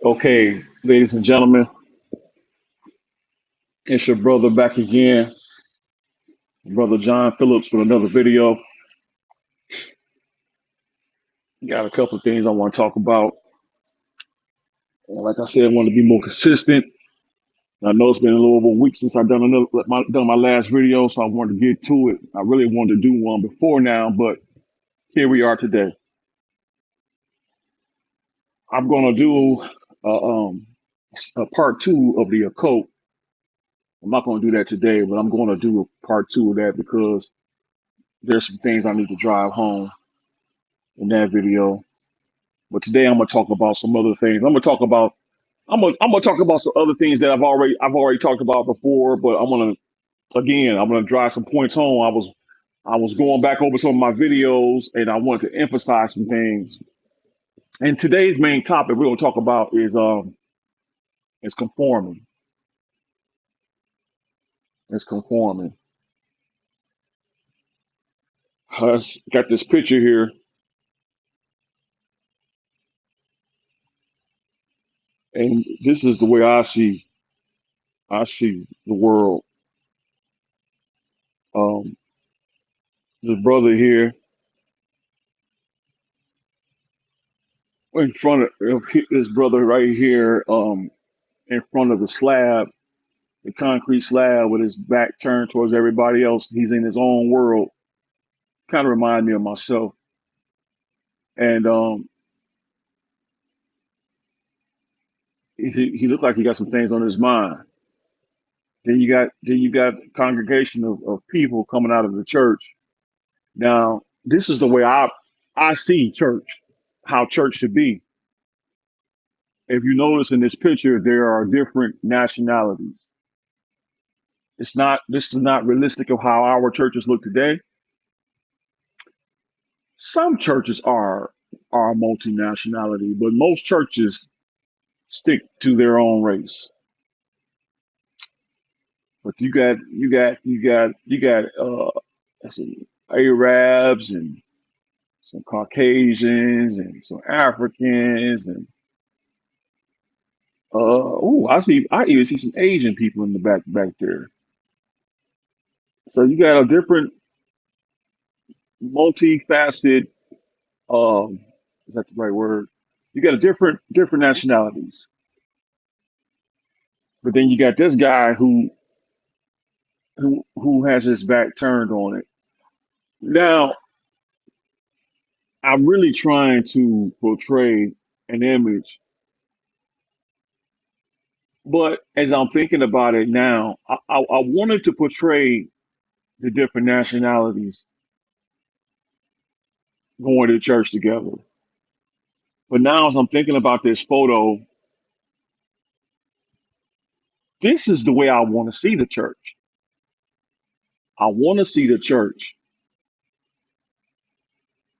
Okay, ladies and gentlemen, it's your brother back again, brother John Phillips with another video. Got a couple of things I want to talk about. And like I said, I want to be more consistent. I know it's been a little over a week since I've done my last video, so I wanted to get to it. I really wanted to do one before now, but here we are today. I'm going to do a part two of the occult. I'm not going to do that today, but I'm going to do a part two of that because there's some things I need to drive home in that video. But today I'm gonna talk about some other things. I'm gonna talk about some other things that I've already talked about before. But I'm gonna drive some points home. I was going back over some of my videos and I wanted to emphasize some things. And today's main topic we're gonna talk about is conforming. It's conforming. Got this picture here, and this is the way I see the world. Um, this brother here in front of this brother right here. In front of the slab, the concrete slab, with his back turned towards everybody else. He's in his own world. Kind of remind me of myself. And he looked like he got some things on his mind. Then you got a congregation of people coming out of the church. Now, this is the way I see church, how church should be. If you notice in this picture, there are different nationalities. This is not realistic of how our churches look today. Some churches are multinationality, but most churches stick to their own race. But you got some Arabs and some Caucasians and some Africans and I even see some Asian people in the back there. So you got a different multifaceted um is that the right word? You got a different nationalities. But then you got this guy who has his back turned on it. Now, I'm really trying to portray an image, but as I'm thinking about it now, I wanted to portray the different nationalities going to church together. But now, as I'm thinking about this photo, this is the way I want to see the church. I want to see the church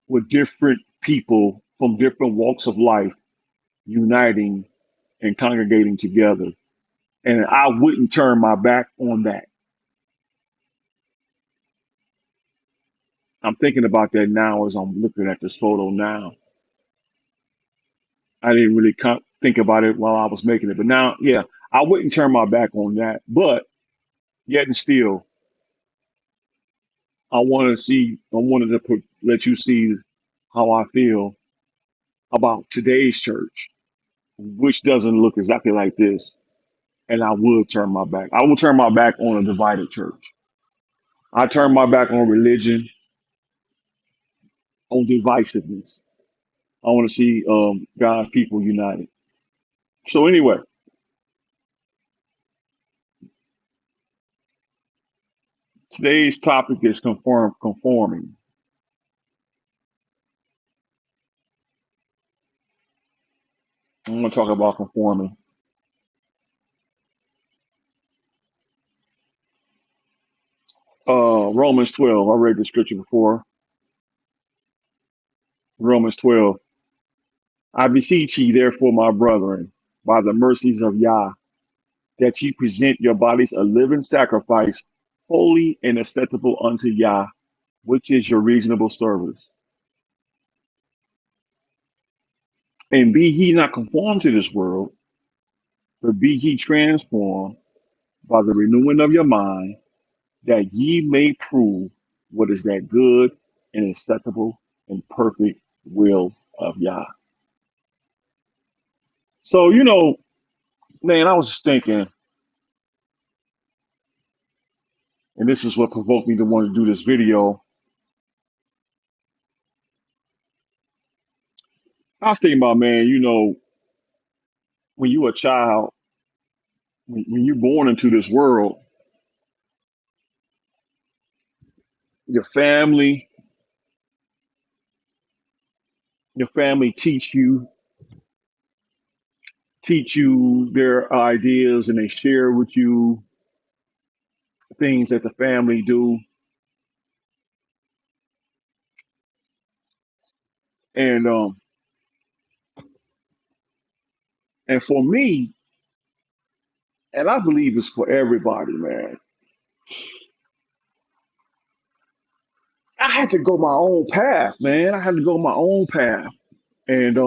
with different people from different walks of life uniting and congregating together. And I wouldn't turn my back on that. I'm thinking about that now as I'm looking at this photo now. I didn't really think about it while I was making it, but now, yeah, I wouldn't turn my back on that. But yet and still, I wanted to let you see how I feel about today's church, which doesn't look exactly like this. And I would turn my back. I will turn my back on a divided church. I turn my back on religion, on divisiveness. I want to see God's people united. So anyway, today's topic is conforming. I'm going to talk about conforming. Romans 12. I read the scripture before. Romans 12. I beseech ye, therefore, my brethren, by the mercies of Yah, that ye present your bodies a living sacrifice, holy and acceptable unto Yah, which is your reasonable service. And be ye not conformed to this world, but be ye transformed by the renewing of your mind, that ye may prove what is that good and acceptable and perfect will of Yah. So, man, I was just thinking, and this is what provoked me to want to do this video. I was thinking about, man, when you a child, when you're born into this world, your family, your family teach you their ideas, and they share with you things that the family do. And and for me, and I believe it's for everybody, man. I had to go my own path, man. I had to go my own path. And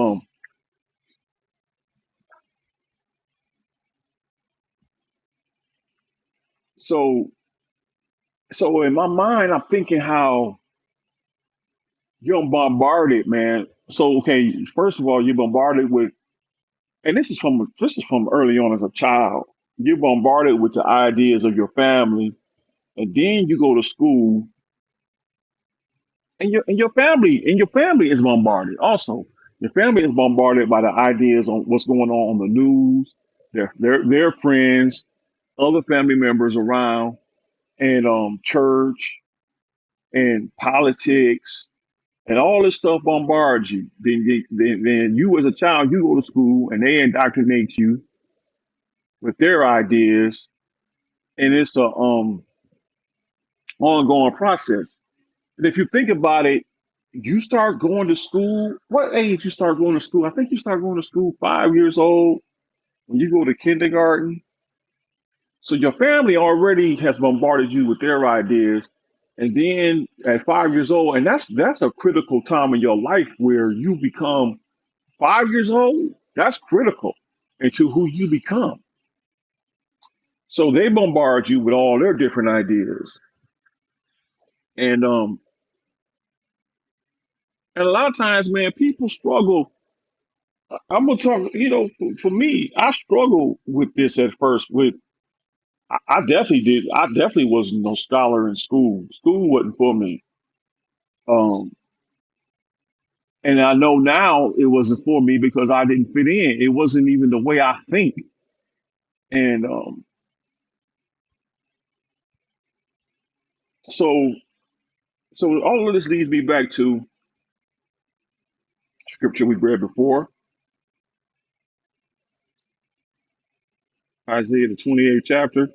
so so in my mind, I'm thinking how you're bombarded, man. So okay, first of all, you're bombarded with, and this is from early on as a child. You're bombarded with the ideas of your family, and then you go to school, and your family is bombarded also. Your family is bombarded by the ideas on what's going on the news, their friends, other family members around, and church and politics, and all this stuff bombards you. Then you as a child, you go to school and they indoctrinate you with their ideas, and it's a ongoing process. And if you think about it, you start going to school. What age you start going to school? I think you start going to school 5 years old when you go to kindergarten. So your family already has bombarded you with their ideas. And then at 5 years old, and that's a critical time in your life where you become 5 years old. That's critical into who you become. So they bombard you with all their different ideas. And and a lot of times, man, people struggle. I'm gonna talk, for me, I struggled with this at first. I definitely did. I definitely was no scholar in school. School wasn't for me. Um, and I know now it wasn't for me because I didn't fit in. It wasn't even the way I think. And so, so all of this leads me back to scripture we read before, Isaiah the 28th chapter,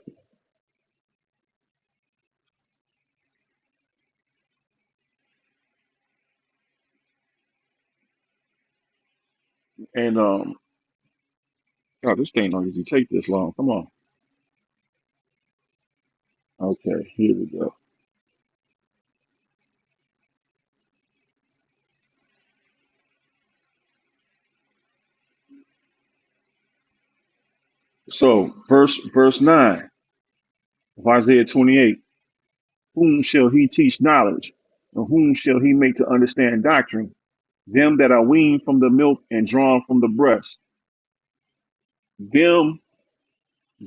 and oh, this thing don't usually take this long. Come on. Okay, here we go. So, verse 9 of Isaiah 28. Whom shall he teach knowledge? And whom shall he make to understand doctrine? Them that are weaned from the milk and drawn from the breast. Them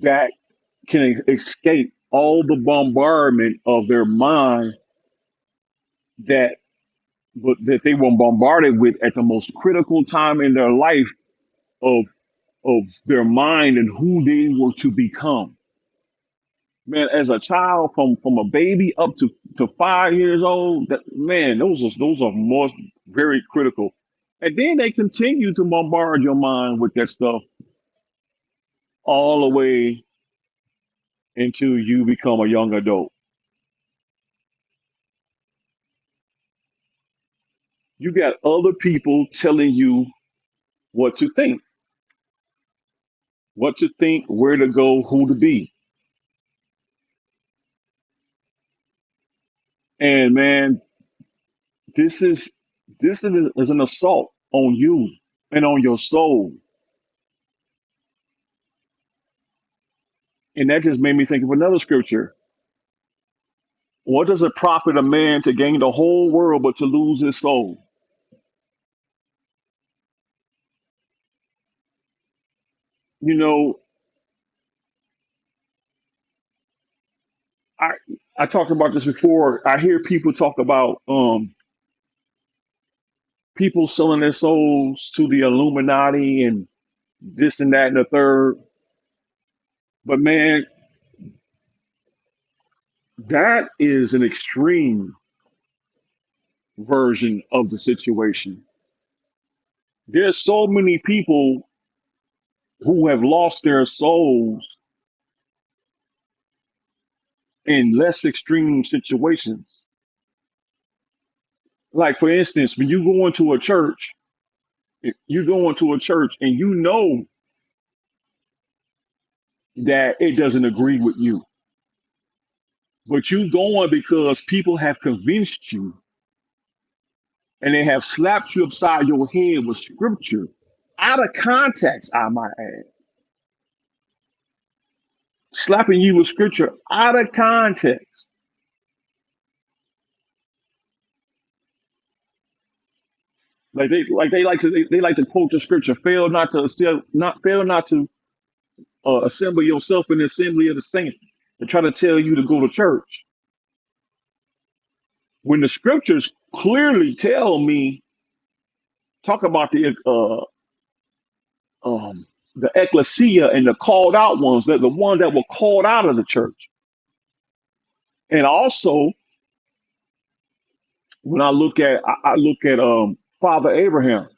that can escape all the bombardment of their mind that that they were bombarded with at the most critical time in their life of of their mind and who they were to become. Man, as a child, from a baby up to 5 years old, that man, those are most very critical. And then they continue to bombard your mind with that stuff all the way until you become a young adult. You got other people telling you what to think, where to go, who to be. And man, this is this is an assault on you. and on your soul. And that just made me think of another scripture. What does it profit a man to gain the whole world but to lose his soul? You know, I I talked about this before. I hear people talk about people selling their souls to the Illuminati and this and that and the third. But man, that is an extreme version of the situation. There's so many people who have lost their souls in less extreme situations. Like for instance, when you go into a church, if you go into a church and you know that it doesn't agree with you, but you going because people have convinced you and they have slapped you upside your head with scripture out of context, I might add. Slapping you with scripture out of context. They like to quote the scripture, fail not to assemble yourself in the assembly of the saints and try to tell you to go to church. When the scriptures clearly tell me, talk about the ecclesia and the called out ones, that the ones that were called out of the church. And also, when I look at Father Abraham.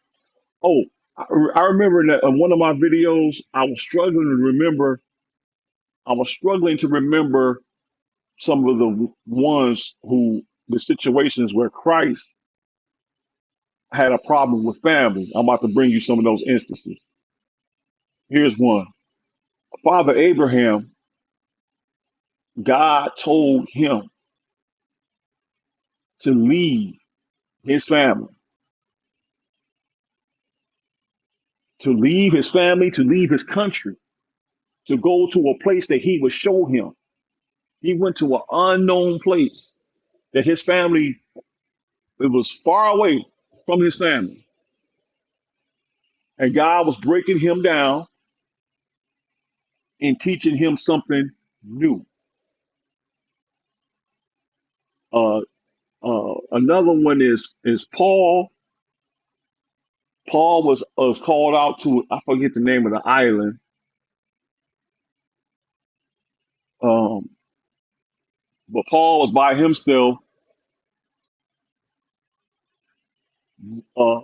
Oh, I remember that in one of my videos, I was struggling to remember some of the situations where Christ had a problem with family. I'm about to bring you some of those instances. Here's one. Father Abraham, God told him to leave his family, to leave his country, to go to a place that he would show him. He went to an unknown place that his family, it was far away from his family. And God was breaking him down and teaching him something new. Uh, Another one is Paul. Paul was called out to, I forget the name of the island, um, but Paul was by himself. Uh,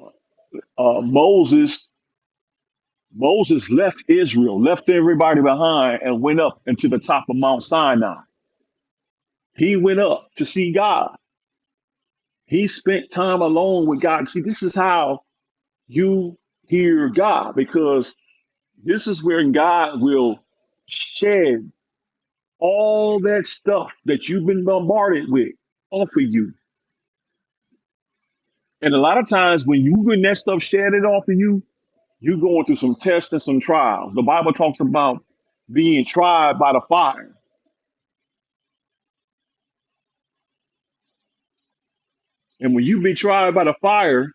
Moses left Israel, left everybody behind, and went up into the top of Mount Sinai. He went up to see God. He spent time alone with God. See, this is how you hear God, because this is where God will shed all that stuff that you've been bombarded with off of you. And a lot of times when you been that stuff shedded off of you, you going through some tests and some trials. The Bible talks about being tried by the fire. And when you be tried by the fire,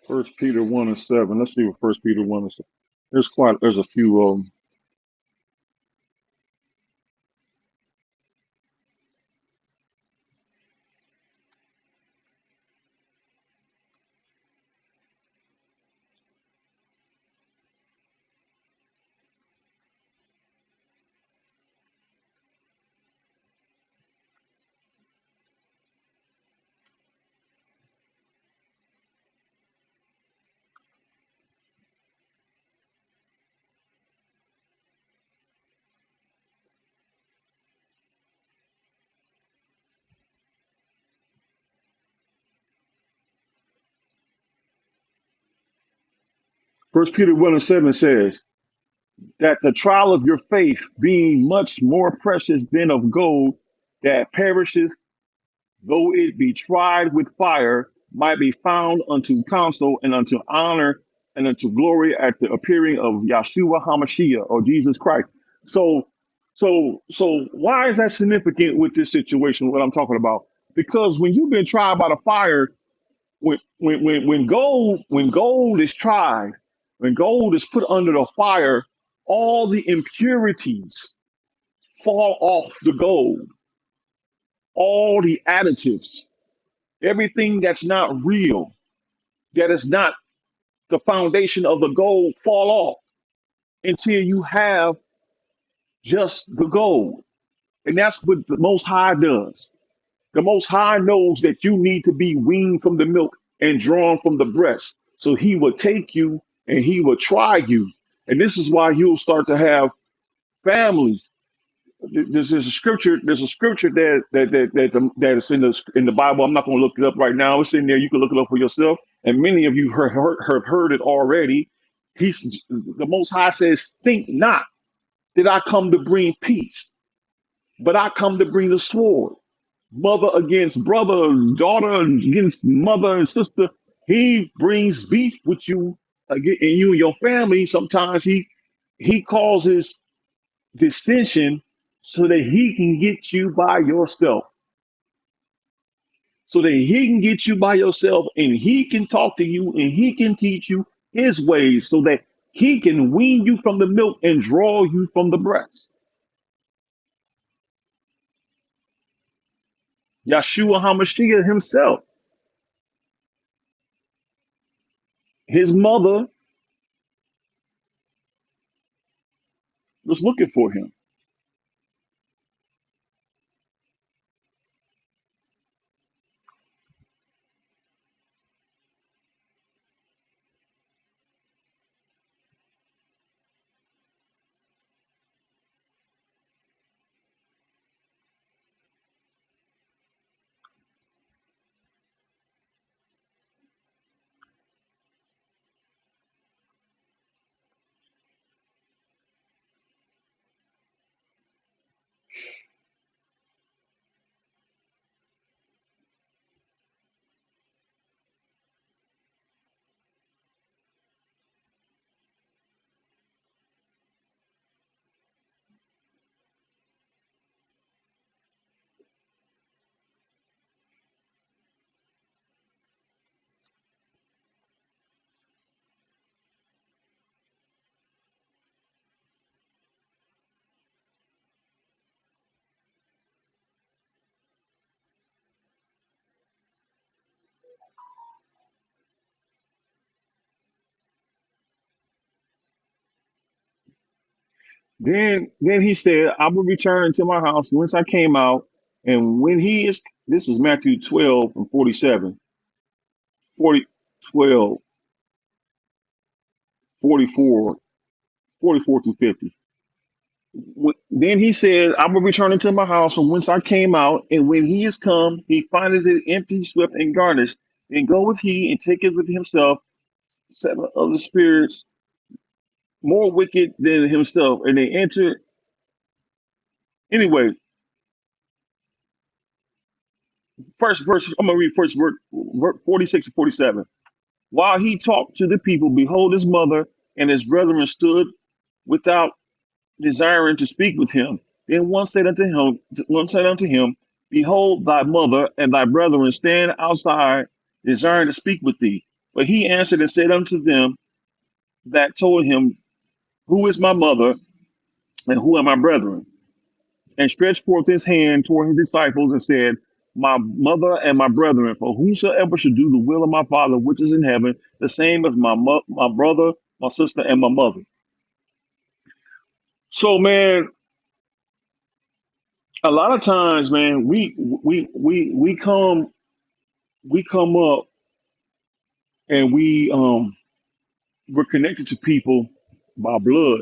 First Peter 1:7. Let's see what First Peter 1:7. There's a few of them. First Peter 1 and 7 says that the trial of your faith, being much more precious than of gold that perishes, though it be tried with fire, might be found unto counsel and unto honor and unto glory at the appearing of Yahshua HaMashiach or Jesus Christ. So, so why is that significant with this situation? What I'm talking about? Because when you've been tried by the fire, when gold is tried, when gold is put under the fire, all the impurities fall off the gold, all the additives, everything that's not real, that is not the foundation of the gold, fall off until you have just the gold. And that's what the Most High does. The Most High knows that you need to be weaned from the milk and drawn from the breast. So he will take you and he will try you. And this is why you'll start to have families. There's a scripture. There's a scripture that is in the Bible. I'm not going to look it up right now. It's in there. You can look it up for yourself. And many of you have heard it already. The Most High says, "Think not that I come to bring peace, but I come to bring the sword. Mother against brother, daughter against mother and sister. He brings beef with you, again, and you and your family. Sometimes he causes dissension so that he can get you by yourself, so that he can get you by yourself, and he can talk to you and he can teach you his ways, so that he can wean you from the milk and draw you from the breast. Yahshua HaMashiach himself, his mother was looking for him. Then he said, I will return to my house whence I came out. And when he is, this is Matthew 12 and 47, 40, 12, 44, 44 through 50. Then he said, I will return into my house from whence I came out. And when he is come, he findeth it empty, swept, and garnished. Then goeth he and taketh with himself seven other spirits more wicked than himself. And they enter. Anyway, first verse, I'm going to read first verse 46 and 47. While he talked to the people, behold, his mother and his brethren stood without, desiring to speak with him. Then one said unto him, Behold, thy mother and thy brethren stand outside, desiring to speak with thee. But he answered and said unto them that told him, Who is my mother and who are my brethren? And stretched forth his hand toward his disciples and said, My mother and my brethren, for whosoever should do the will of my Father which is in heaven, the same as my brother, my sister, and my mother. So, man, a lot of times, man, we come up and we're connected to people by blood,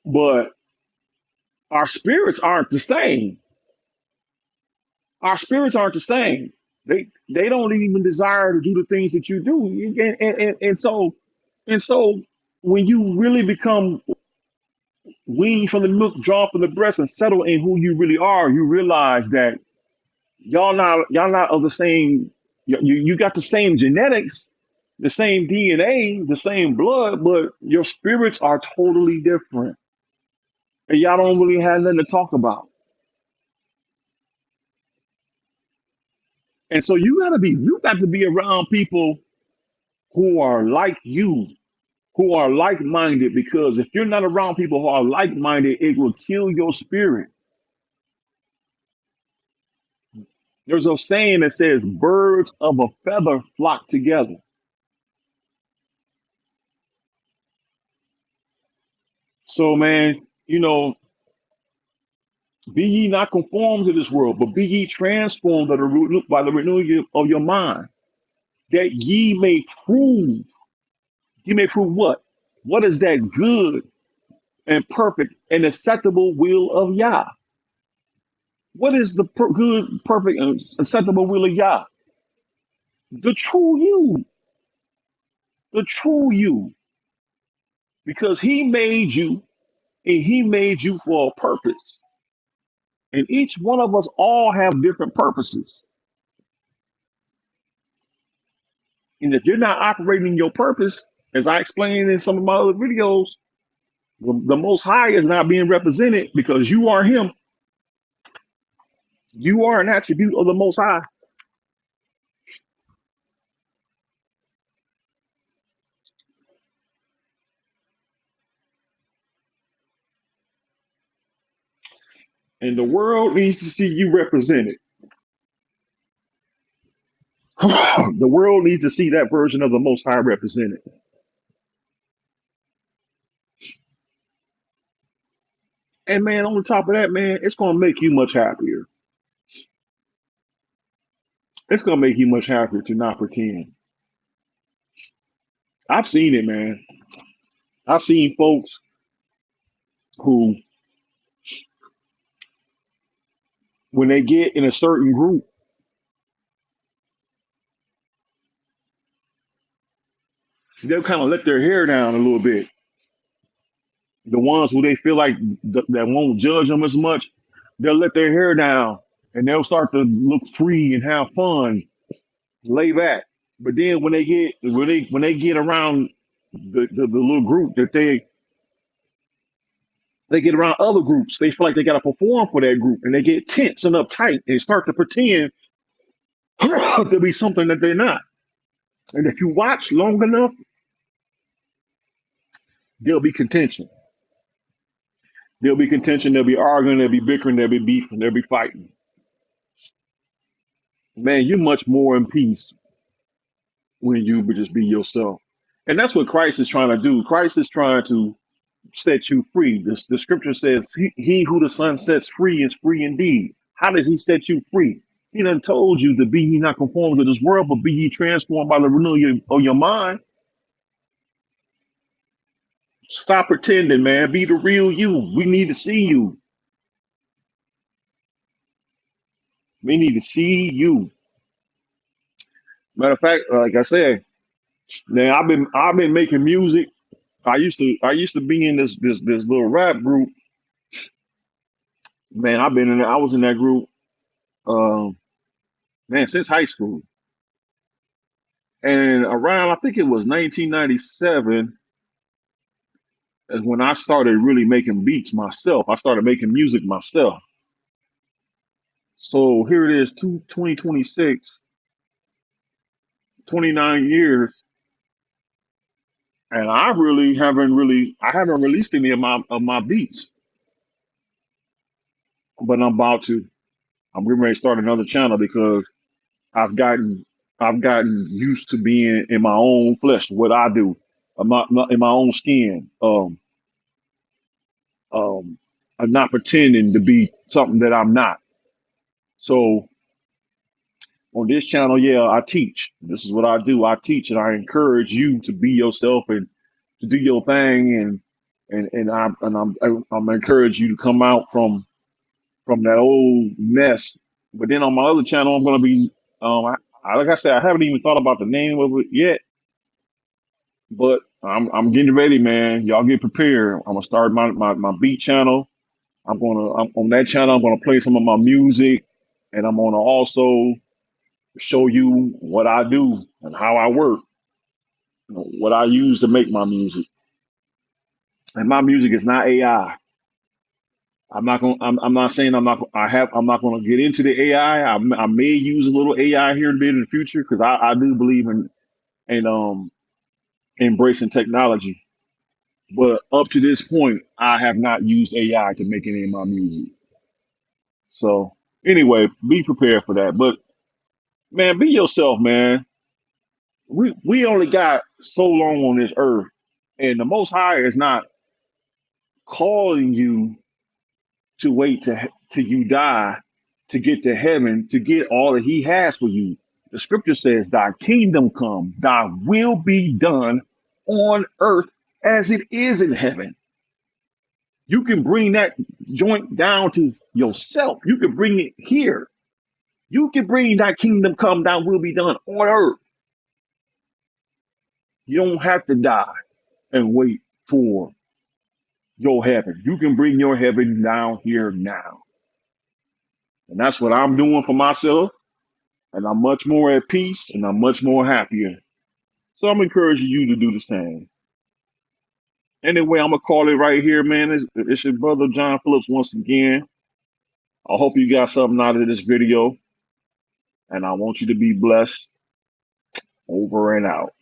but our spirits aren't the same. Our spirits aren't the same. They don't even desire to do the things that you do. And so when you really become weaned from the milk, drawn from the breast, and settle in who you really are, you realize that y'all not of the same. You got the same genetics, the same DNA, the same blood, but your spirits are totally different, and y'all don't really have nothing to talk about. And so you got to be around people who are like you, who are like-minded, because if you're not around people who are like-minded, it will kill your spirit. There's a saying that says birds of a feather flock together. So man, be ye not conformed to this world, but be ye transformed by the renewing of your mind, that ye may prove what? What is that good and perfect and acceptable will of Yah? What is the good, perfect, and acceptable will of Yah? The true you, the true you, because He made you and He made you for a purpose. And each one of us all have different purposes. And if you're not operating your purpose, as I explained in some of my other videos, the Most High is not being represented because you are Him. You are an attribute of the Most High. And the world needs to see you represented. The world needs to see that version of the Most High represented. And man, on the top of that, man, it's going to make you much happier. It's going to make you much happier to not pretend. I've seen it, man. I've seen folks who, when they get in a certain group, they'll kind of let their hair down a little bit. The ones who they feel like that won't judge them as much, they'll let their hair down and they'll start to look free and have fun, lay back. But then when they get around the little group that they get around other groups, they feel like they got to perform for that group, and they get tense and uptight and start to pretend to be something that they're not. And if you watch long enough, there'll be contention. There'll be contention. There'll be arguing. There'll be bickering. There'll be beefing. There'll be fighting. Man, you're much more in peace when you would just be yourself. And that's what Christ is trying to do. Christ is trying to set you free. The scripture says, he who the Son sets free is free indeed. How does He set you free? He done told you to be ye not conformed to this world, but be ye transformed by the renewal of your mind. Stop pretending, man. Be the real you. We need to see you. We need to see you. Matter of fact, like I said, man, I've been making music. I used to be in this little rap group. Man, I was in that group, um, man, since high school. And around, I think it was 1997, is when I started really making beats myself. I started making music myself. So here it is, 2026, 29 years, and I haven't released any of my beats, but I'm about to. I'm getting ready to start another channel because I've gotten I've gotten used to being in my own flesh, what I do, in my own skin. I'm not pretending to be something that I'm not. So on this channel, yeah, I teach. This is what I do. I teach, and I encourage you to be yourself and to do your thing, and I'm encourage you to come out from that old mess. But then on my other channel, I'm gonna be Like I said, I haven't even thought about the name of it yet, but I'm getting ready, man. Y'all get prepared. I'm gonna start my beat channel. I'm on that channel. I'm gonna play some of my music, and I'm gonna also show you what I do and how I work, what I use to make my music. And my music is not AI. I'm not gonna. I'm not saying I'm not. I have. I'm not gonna get into the AI. I may use a little AI here and there in the future because I do believe in embracing technology. But up to this point, I have not used AI to make any of my music. So anyway, be prepared for that. But man, be yourself, man. We only got so long on this earth, and the Most High is not calling you to wait till you die to get to heaven to get all that He has for you. The Scripture says, "Thy kingdom come, Thy will be done on earth as it is in heaven." You can bring that joint down to yourself. You can bring it here. You can bring that kingdom come, Thy will be done on earth. You don't have to die and wait for your heaven. You can bring your heaven down here now. And that's what I'm doing for myself. And I'm much more at peace and I'm much more happier. So I'm encouraging you to do the same. Anyway, I'm going to call it right here, man. It's your brother, John Phillips, once again. I hope you got something out of this video. And I want you to be blessed. Over and out.